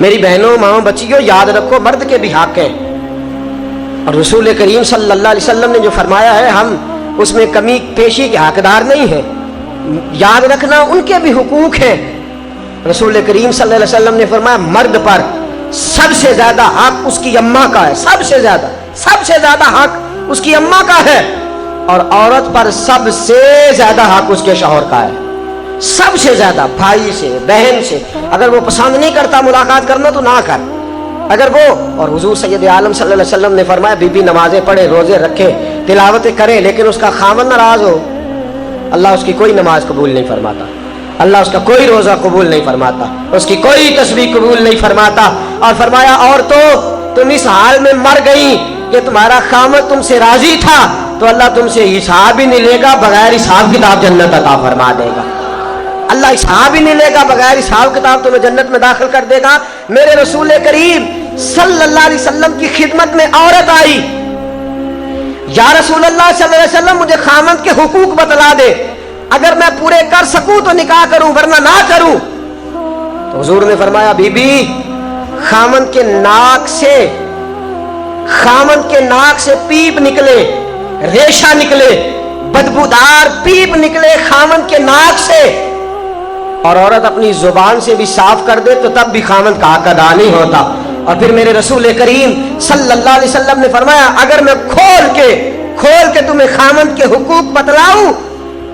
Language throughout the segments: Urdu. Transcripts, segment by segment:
میری بہنوں ماؤں بچیوں یاد رکھو مرد کے بھی حق ہیں، اور رسول کریم صلی اللہ علیہ وسلم نے جو فرمایا ہے ہم اس میں کمی پیشی کے حقدار نہیں ہیں، یاد رکھنا ان کے بھی حقوق ہیں۔ رسول کریم صلی اللہ علیہ وسلم نے فرمایا مرد پر سب سے زیادہ حق اس کی اماں کا ہے، سب سے زیادہ حق اس کی اماں کا ہے، اور عورت پر سب سے زیادہ حق اس کے شوہر کا ہے، سب سے زیادہ، بھائی سے بہن سے۔ اگر وہ پسند نہیں کرتا ملاقات کرنا تو نہ کر، اگر وہ، اور حضور سید عالم صلی اللہ علیہ وسلم نے فرمایا بی بی نمازیں پڑھے، روزے رکھے، تلاوتیں کرے، لیکن اس کا خاوند ناراض ہو، اللہ اس کی کوئی نماز قبول نہیں فرماتا، اللہ اس کا کوئی روزہ قبول نہیں فرماتا، اس کی کوئی تسبیح قبول نہیں فرماتا۔ اور فرمایا عورتوں تم اس حال میں مر گئی کہ تمہارا خاوند تم سے راضی تھا تو اللہ تم سے حساب ہی نہیں لے گا، بغیر حساب کتاب جنت عطا فرما دے گا، اللہ حساب ہی نہیں لے گا، بغیر حساب کتاب تمہیں جنت میں داخل کر دے گا۔ میرے رسول کریم صلی اللہ علیہ وسلم کی خدمت میں عورت آئی، یا رسول اللہ صلی اللہ علیہ وسلم مجھے خاوند کے حقوق بتلا دے، اگر میں پورے کر سکوں تو نکاح کروں ورنہ نہ کروں۔ تو حضور نے فرمایا بی بی خاوند کے ناک سے پیپ نکلے، ریشہ نکلے، بدبودار پیپ نکلے خاوند کے ناک سے، اور عورت اپنی زبان سے بھی صاف کر دے تو تب بھی خاوند کا حق ادا نہیں ہوتا۔ اور پھر میرے رسول کریم صلی اللہ علیہ وسلم نے فرمایا اگر میں کھول کے تمہیں خاوند کے حقوق بتلاؤں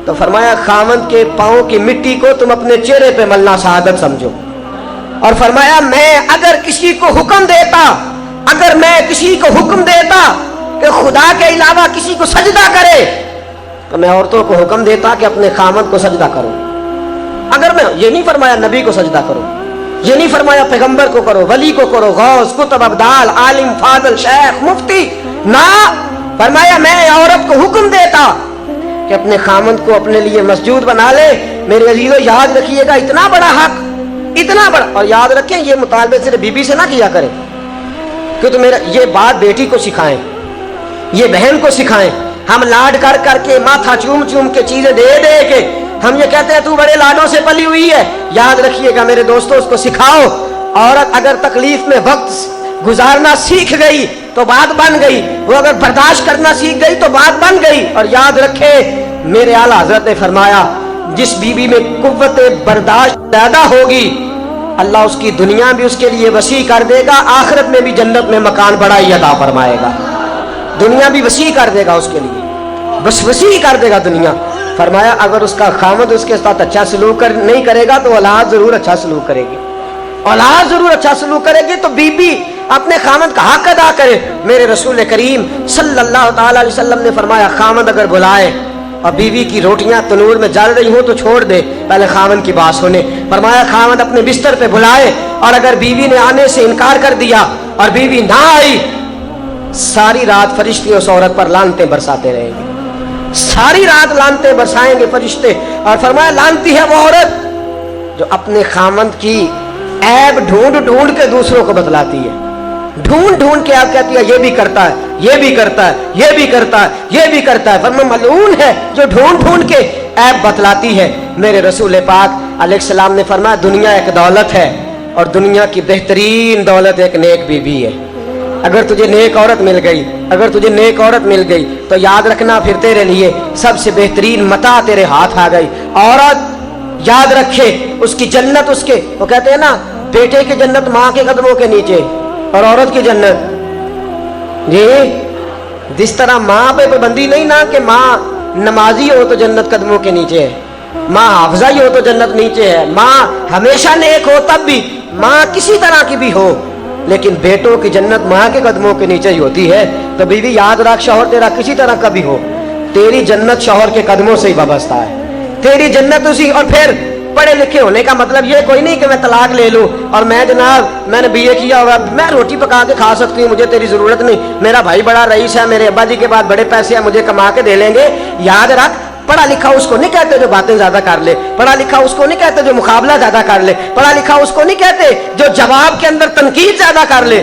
تو فرمایا خاوند کے پاؤں کی مٹی کو تم اپنے چہرے پہ ملنا شہادت سمجھو، اور فرمایا میں اگر کسی کو حکم دیتا کہ خدا کے علاوہ کسی کو سجدہ کرے تو میں عورتوں کو حکم دیتا کہ اپنے خاوند کو سجدہ کرو، اگر میں یہ نہیں فرمایا نبی کو سجدہ کرو، یہ نہیں فرمایا پیغمبر کو کرو، ولی کو کرو، غوث، کتب، ابدال، عالم، فاضل، شیخ، مفتی، نہ، فرمایا میں عورت کو حکم دیتا کہ اپنے خاوند کو اپنے لیے مسجود بنا لے۔ میرے عزیزو یاد رکھیے گا اتنا بڑا حق، اتنا بڑا، اور یاد رکھیں یہ مطالبے صرف بی بی سے نہ کیا کریں، کہ تو میرا یہ بات بیٹی کو سکھائیں، یہ بہن کو سکھائیں۔ ہم لاڈ کر کے ماتھا چوم کے چیزیں دے کے ہم یہ کہتے ہیں تو بڑے لاڈوں سے پلی ہوئی ہے۔ یاد رکھیے گا میرے دوستوں اس کو سکھاؤ، عورت اگر تکلیف میں وقت گزارنا سیکھ گئی تو بات بن گئی، وہ اگر برداشت کرنا سیکھ گئی تو بات بن گئی۔ اور یاد رکھے میرے اعلیٰ حضرت نے فرمایا جس بیوی میں قوت برداشت زیادہ ہوگی اللہ اس کی دنیا بھی اس کے لیے وسیع کر دے گا، آخرت میں بھی جنت میں مکان بڑا ہی عطا فرمائے گا، دنیا بھی وسیع کر دے گا اس کے لیے، بس وسیع کر دے گا دنیا۔ فرمایا اگر اس کا خاوند اس کے ساتھ اچھا سلوک نہیں کرے گا تو اولاد ضرور اچھا سلوک کرے گی، اولاد ضرور اچھا سلوک کرے گی۔ تو بی بی اپنے خاوند کا حق ادا کرے۔ میرے رسول کریم صلی اللہ تعالی علیہ وسلم نے فرمایا خاوند اگر بلائے اور بیوی کی روٹیاں تنور میں جل رہی ہوں تو چھوڑ دے، پہلے خاوند کی بات سنے۔ فرمایا خاوند اپنے بستر پہ بلائے اور اگر بیوی نے آنے سے انکار کر دیا اور بیوی نہ آئی، ساری رات فرشتے اس عورت پر لعنتیں برساتے رہیں گے، ساری رات لعنتیں برسائیں گے فرشتے۔ اور فرمایا لعنتی ہے وہ عورت جو اپنے خاوند کی عیب ڈھونڈ کے دوسروں کو بتلاتی ہے، ڈھونڈ کے آپ کہتی ہے یہ بھی کرتا ہے، یہ بھی کرتا ہے، یہ بھی کرتا ہے، یہ بھی کرتا ہے۔ فرمایا ملعون ہے جو ڈھونڈ کے عیب بتلاتی ہے۔ میرے رسول پاک علیہ السلام نے فرمایا دنیا ایک دولت ہے اور دنیا کی بہترین دولت ایک نیک بیوی ہے۔ اگر تجھے نیک عورت مل گئی تو یاد رکھنا پھر تیرے لیے سب سے بہترین متاع تیرے ہاتھ آ گئی۔ عورت یاد رکھے اس کی جنت، اس کے وہ کہتے ہیں نا بیٹے کی جنت ماں کے قدموں کے نیچے، اور عورت کی جنت جی جس طرح ماں پہ پابندی نہیں نا کہ ماں نمازی ہو تو جنت قدموں کے نیچے ہے، ماں حافظہ ہی ہو تو جنت نیچے ہے، ماں ہمیشہ نیک ہو تب بھی، ماں کسی طرح کی بھی ہو لیکن بیٹوں کی جنت ماں کے قدموں کے نیچے ہی ہوتی ہے۔ تو بیوی یاد رکھ شوہر تیرا کسی طرح کا بھی ہو تیری جنت شوہر کے قدموں سے ہی وابستہ ہے، تیری جنت اسی۔ اور پھر پڑھے لکھے ہونے کا مطلب یہ کوئی نہیں کہ میں طلاق لے لوں اور میں جناب میں نے BA کیا ہوا میں روٹی پکا کے کھا سکتی ہوں، مجھے تیری ضرورت نہیں، میرا بھائی بڑا رئیس ہے، میرے ابا جی کے بعد بڑے پیسے ہیں، مجھے کما کے دے لیں گے۔ یاد رکھ پڑھا لکھا اس کو نہیں کہتے جو باتیں زیادہ کر لے، پڑھا لکھا اس کو نہیں کہتے جو مقابلہ زیادہ کر لے، پڑھا لکھا اس کو نہیں کہتے جو جواب کے اندر تنقید زیادہ کر لے۔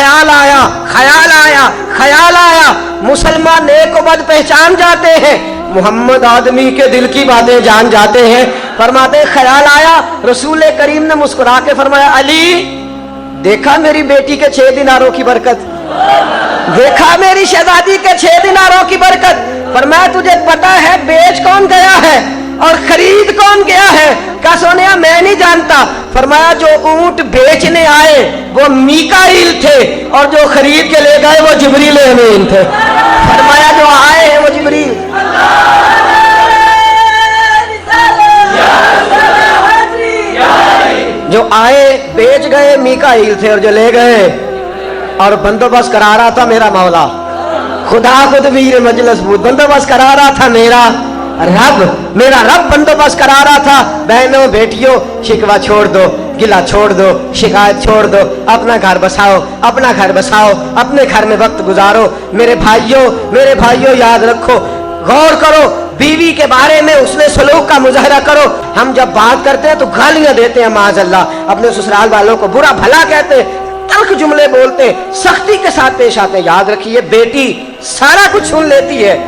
خیال آیا مسلمان نیک و بد پہچان جاتے ہیں، محمد آدمی کے دل کی باتیں جان جاتے ہیں۔ فرماتے خیال آیا، رسول کریم نے مسکرا کے فرمایا علی دیکھا میری بیٹی کے 6 دیناروں کی برکت، دیکھا میری شہزادی کے 6 دیناروں کی برکت۔ فرمایا تجھے پتا ہے بیچ کون گیا ہے اور خرید کون گیا ہے؟ کہا سونیا میں نہیں جانتا۔ فرمایا جو اونٹ بیچنے آئے وہ میکائیل تھے اور جو خرید کے لے گئے وہ جبریل امین تھے۔ فرمایا جو آئے ہیں وہ جبریل، جو آئے بیچ گئے میکائیل تھے اور جو لے گئے اور بندوبست کرا رہا تھا میرا مولا خدا خود ویر مجلس بود، بندوبست کرا رہا تھا میرا رب بندوبست کرا رہا تھا۔ بہنوں بیٹیوں شکوہ چھوڑ دو، گلہ چھوڑ دو، شکایت چھوڑ دو، اپنا گھر بساؤ، اپنے گھر میں وقت گزارو۔ میرے بھائیوں یاد رکھو، غور کرو، بیوی کے بارے میں اس نے سلوک کا مظاہرہ کرو۔ ہم جب بات کرتے ہیں تو گالیاں دیتے ہیں معاذ اللہ، اپنے سسرال والوں کو برا بھلا کہتے ہیں، تلخ جملے بولتے ہیں، سختی کے ساتھ پیش آتے ہیں۔ یاد رکھیے بیٹی سارا کچھ سن لیتی ہے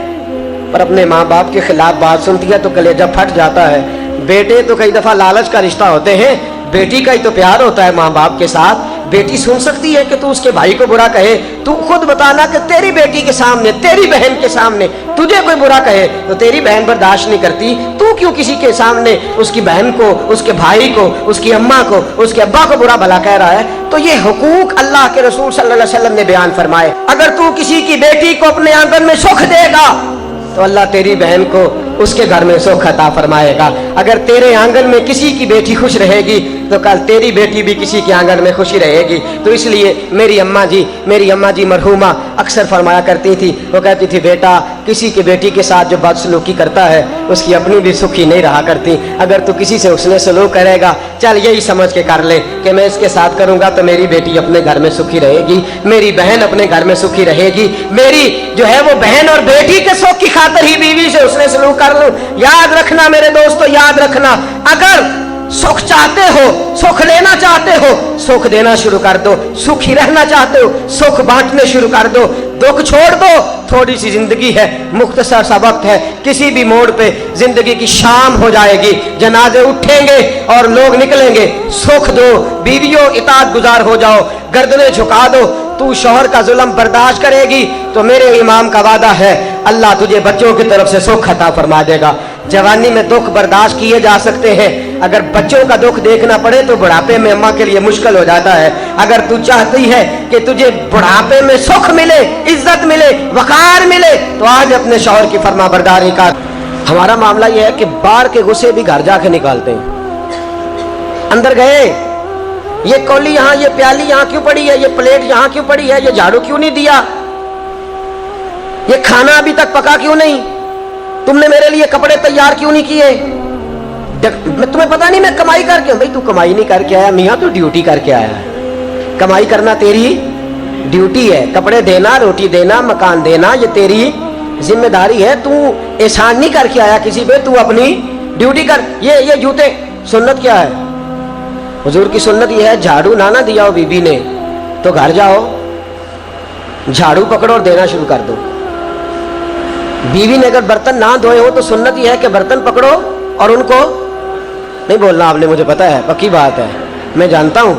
پر اپنے ماں باپ کے خلاف بات سنتی ہے تو کلیجہ پھٹ جاتا ہے۔ بیٹے تو کئی دفعہ لالچ کا رشتہ ہوتے ہیں، بیٹی کا ہی تو پیار ہوتا ہے ماں باپ کے ساتھ۔ بیٹی سن سکتی ہے کہ تو اس کے بھائی کو برا کہے، تو خود بتانا کہ تیری بیٹی کے سامنے، تیری بہن کے سامنے تجھے کوئی برا کہے تو تیری بہن برداشت نہیں کرتی، تو کیوں کسی کے سامنے اس کی بہن کو، اس کے بھائی کو، اس کی اماں کو، اس کے ابا کو برا بھلا کہہ رہا ہے؟ تو یہ حقوق اللہ کے رسول صلی اللہ علیہ وسلم نے بیان فرمائے۔ اگر تو کسی کی بیٹی کو اپنے آنگن میں سکھ دے گا تو اللہ تیری بہن کو اس کے گھر میں سکھ عطا فرمائے گا۔ اگر تیرے آنگن میں کسی کی بیٹی خوش رہے گی تو کل تیری بیٹی بھی کسی کے آنگن میں خوشی رہے گی۔ تو اس لیے میری اماں جی مرحومہ اکثر فرمایا کرتی تھی، وہ کہتی تھی بیٹا کسی کی بیٹی کے ساتھ جو بدسلوکی کرتا ہے اس کی اپنی بھی سکھی نہیں رہا کرتی۔ اگر تو کسی سے اس نے سلوک کرے گا چل یہی سمجھ کے کر لے کہ میں اس کے ساتھ کروں گا تو میری بیٹی اپنے گھر میں سکھی رہے گی، میری بہن اپنے گھر میں سکھی رہے گی، میری جو ہے وہ بہن اور بیٹی کے سکھ کی خاطر ہی بیوی سے اس نے سلوک کر لوں۔ یاد رکھنا میرے دوستو، یاد رکھنا، اگر سکھ چاہتے ہو، سکھ لینا چاہتے ہو، سکھ دینا شروع کر دو۔ سکھی رہنا چاہتے ہو، سکھ بانٹنے شروع کر دو۔ دکھ چھوڑ دو، تھوڑی سی زندگی ہے، مختصر سا وقت ہے، کسی بھی موڑ پہ زندگی کی شام ہو جائے گی، جنازے اٹھیں گے اور لوگ نکلیں گے۔ سکھ دو، بیویوں اطاعت گزار ہو جاؤ، گردنیں جھکا دو۔ تو شوہر کا ظلم برداشت کرے گی تو میرے امام کا وعدہ ہے اللہ تجھے بچوں کی طرف سے سکھ عطا فرما دے گا۔ جوانی میں دکھ برداشت کیے جا سکتے ہیں، اگر بچوں کا دکھ دیکھنا پڑے تو بڑھاپے میں اماں کے لیے مشکل ہو جاتا ہے۔ اگر تو چاہتی ہے کہ تجھے بڑھاپے میں سکھ ملے، عزت ملے، وقار ملے تو آج اپنے شوہر کی فرما برداری کا۔ ہمارا معاملہ یہ ہے کہ باہر کے غصے بھی گھر جا کے نکالتے ہیں۔ اندر گئے، یہ کولی یہاں، یہ پیالی یہاں کیوں پڑی ہے، یہ پلیٹ یہاں کیوں پڑی ہے، یہ جھاڑو کیوں نہیں دیا، یہ کھانا ابھی تک پکا کیوں نہیں، تم نے میرے لیے کپڑے تیار کیوں نہیں کیے، تمہیں پتا نہیں میں کمائی کر کے۔ بھائی تو کمائی نہیں کر کے آیا میاں، تو ڈیوٹی کر کے آیا ہے۔ کمائی کرنا تیری ڈیوٹی ہے، کپڑے دینا، روٹی دینا، مکان دینا یہ تیری ذمہ داری ہے۔ تو احسان نہیں کر کے آیا کسی پہ، تو اپنی ڈیوٹی کر۔ یہ جوتے، سنت کیا ہے حضور کی سنت یہ ہے جھاڑو نہ دیا ہو بیوی نے تو گھر جاؤ، جھاڑو پکڑو اور دینا شروع کر دو۔ بیوی نے اگر برتن نہ دھوئے ہو تو سنت یہ ہے کہ برتن پکڑو اور ان کو نہیں بولنا آپ نے، مجھے پتا ہے پکی بات ہے، میں جانتا ہوں۔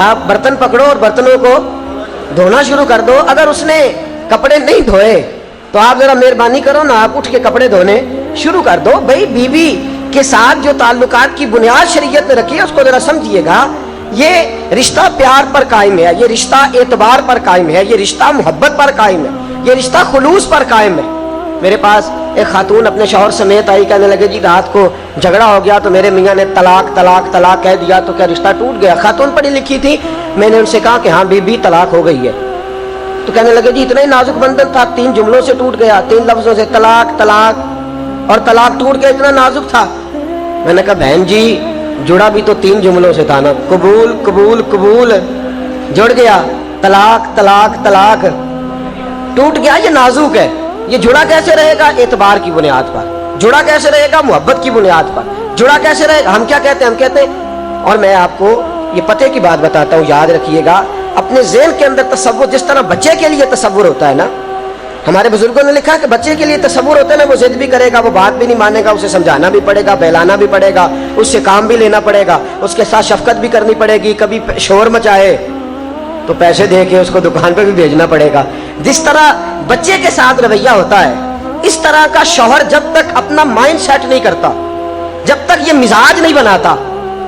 آپ برتن پکڑو اور برتنوں کو دھونا شروع کر دو۔ اگر اس نے کپڑے نہیں دھوئے تو آپ ذرا مہربانی کرو نا، آپ اٹھ کے کپڑے دھونے شروع کر دو۔ بھائی بیوی کے ساتھ جو تعلقات کی بنیاد شریعت نے رکھی ہے اس کو ذرا سمجھیے گا۔ یہ رشتہ پیار پر قائم ہے، یہ رشتہ اعتبار پر قائم ہے، یہ رشتہ محبت پر قائم ہے، یہ رشتہ خلوص پر قائم ہے۔ میرے پاس ایک خاتون اپنے شوہر سمیت آئی، کہنے لگے جی رات کو جھگڑا ہو گیا تو میرے میاں نے طلاق طلاق طلاق کہہ دیا تو کیا رشتہ ٹوٹ گیا؟ خاتون پڑھی لکھی تھی، میں نے ان سے کہا کہ ہاں بی طلاق ہو گئی ہے۔ تو کہنے لگے جی اتنا ہی نازک بندھن تھا، 3 جملوں سے ٹوٹ گیا، 3 لفظوں سے، طلاق طلاق، اور طلاق ٹوٹ گیا، اتنا نازک تھا۔ میں نے کہا بہن جی جڑا بھی تو 3 جملوں سے تھا نا، قبول قبول قبول، جڑ گیا، طلاق طلاق طلاق، ٹوٹ گیا، یہ نازک ہے۔ یہ جڑا کیسے رہے گا؟ اعتبار کی بنیاد پر۔ جڑا کیسے رہے گا؟ محبت کی بنیاد پر۔ جڑا کیسے رہے گا؟ ہم کیا کہتے ہیں؟ ہم کہتے ہیں، اور میں آپ کو یہ پتے کی بات بتاتا ہوں، یاد رکھیے گا، اپنے ذہن کے اندر تصور، جس طرح بچے کے لیے تصور ہوتا ہے نا، ہمارے بزرگوں نے لکھا کہ بچے کے لیے تصور ہوتا ہے نا، وہ ضد بھی کرے گا، وہ بات بھی نہیں مانے گا، اسے سمجھانا بھی پڑے گا، بہلانا بھی پڑے گا، اس سے کام بھی لینا پڑے گا، اس کے ساتھ شفقت بھی کرنی پڑے گی، کبھی شور مچائے تو پیسے دے کے اس کو دکان پہ بھی بھیجنا پڑے گا۔ جس طرح بچے کے ساتھ رویہ ہوتا ہے، اس طرح کا شوہر جب تک اپنا مائنڈ سیٹ نہیں کرتا، جب تک یہ مزاج نہیں بناتا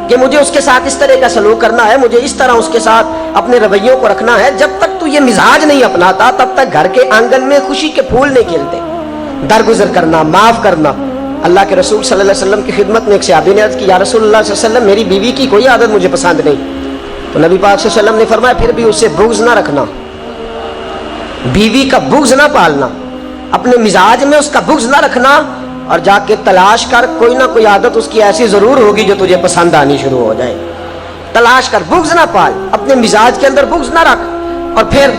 کہ مجھے اس کے ساتھ اس طرح کا سلوک کرنا ہے، مجھے اس طرح اس کے ساتھ اپنے رویوں کو رکھنا ہے، جب تک تو یہ مزاج نہیں اپناتا تب تک گھر کے آنگن میں خوشی کے پھول نہیں کھلتے۔ درگزر کرنا، معاف کرنا۔ اللہ کے رسول صلی اللہ علیہ وسلم کی خدمت میں ایک صحابی نے عرض کی، یا رسول اللہ صلی اللہ علیہ وسلم، میری بیوی کی کوئی عادت مجھے پسند نہیں۔ تو نبی پاک صلی اللہ علیہ وسلم نے فرمایا، پھر بھی اسے بغض نہ رکھنا، بیوی کا بغض نہ پالنا، اپنے مزاج میں اس کا بغض نہ رکھنا، اور جا کے تلاش کر، کوئی نہ کوئی عادت اس کی ایسی ضرور ہوگی جو تجھے پسند آنی شروع ہو جائے۔ تلاش کر، بغض نہ پال، اپنے مزاج کے اندر بغض نہ رکھ۔ اور پھر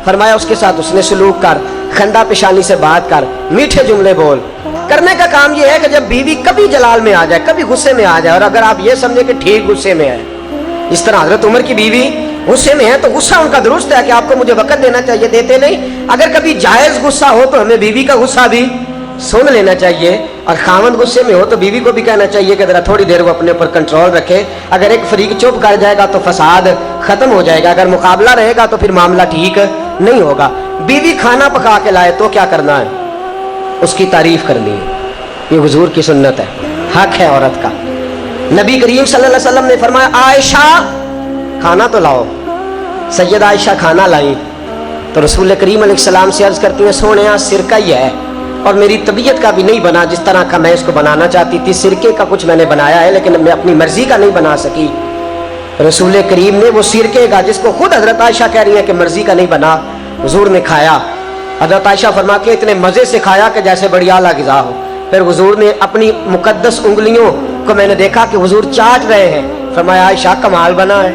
فرمایا اس کے ساتھ اس نے سلوک کر، خندہ پیشانی سے بات کر، میٹھے جملے بول۔ کرنے کا کام یہ ہے کہ جب بیوی کبھی جلال میں آ جائے، کبھی غصے میں آ جائے، اور اگر آپ یہ سمجھیں کہ ٹھیک غصے میں ہے، اس طرح حضرت عمر کی بیوی غصے میں ہے تو غصہ ان کا درست ہے کہ آپ کو مجھے وقت دینا چاہیے، دیتے نہیں۔ اگر کبھی جائز غصہ ہو تو ہمیں بیوی کا غصہ بھی سن لینا چاہیے، اور خاوند غصے میں ہو تو بیوی کو بھی کہنا چاہیے کہ ذرا تھوڑی دیر وہ اپنے اوپر کنٹرول رکھے۔ اگر ایک فریق چپ کر جائے گا تو فساد ختم ہو جائے گا، اگر مقابلہ رہے گا تو پھر معاملہ ٹھیک نہیں ہوگا۔ بیوی کھانا پکا کے لائے تو کیا کرنا ہے؟ اس کی تعریف کرنی ہے، یہ حضور کی سنت ہے، حق ہے عورت کا۔ نبی کریم صلی اللہ علیہ وسلم نے فرمایا، عائشہ کھانا تو لاؤ۔ سیدہ عائشہ کھانا لائیں تو رسول کریم علیہ السلام سے عرض کرتی ہیں، سونیا سرکہ ہی ہے اور میری طبیعت کا بھی نہیں بنا جس طرح کا میں اس کو بنانا چاہتی تھی، سرکے کا کچھ میں نے بنایا ہے لیکن میں اپنی مرضی کا نہیں بنا سکی۔ رسول کریم نے وہ سرکے کا، جس کو خود حضرت عائشہ کہہ رہی ہے کہ مرضی کا نہیں بنا، حضور نے کھایا۔ حضرت عائشہ فرماتی ہے اتنے مزے سے کھایا کہ جیسے بڑی اعلیٰ غذا ہو۔ پھر حضور نے اپنی مقدس انگلیوں کو میں نے دیکھا کہ حضور چاٹ رہے ہیں، فرمایا عائشہ کمال بنا ہے،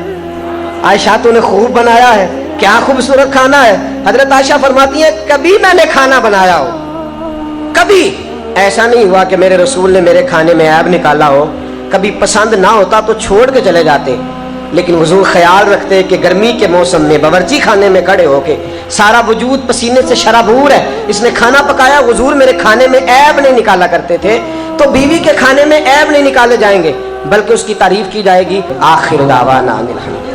عائشہ تو نے خوب بنایا ہے، کیا خوبصورت کھانا ہے۔ حضرت عائشہ فرماتی ہیں، کبھی میں نے کھانا بنایا ہو، کبھی ایسا نہیں ہوا کہ میرے رسول نے میرے کھانے میں عیب نکالا ہو، کبھی پسند نہ ہوتا تو چھوڑ کے چلے جاتے، لیکن حضور خیال رکھتے کہ گرمی کے موسم میں باورچی خانے میں کھڑے ہو کے سارا وجود پسینے سے شرابور ہے، اس نے کھانا پکایا، حضور میرے کھانے میں عیب نہیں نکالا کرتے تھے۔ تو بیوی کے کھانے میں عیب نہیں نکالے جائیں گے بلکہ اس کی تعریف کی جائے گی۔ آخر دعوانا الحمد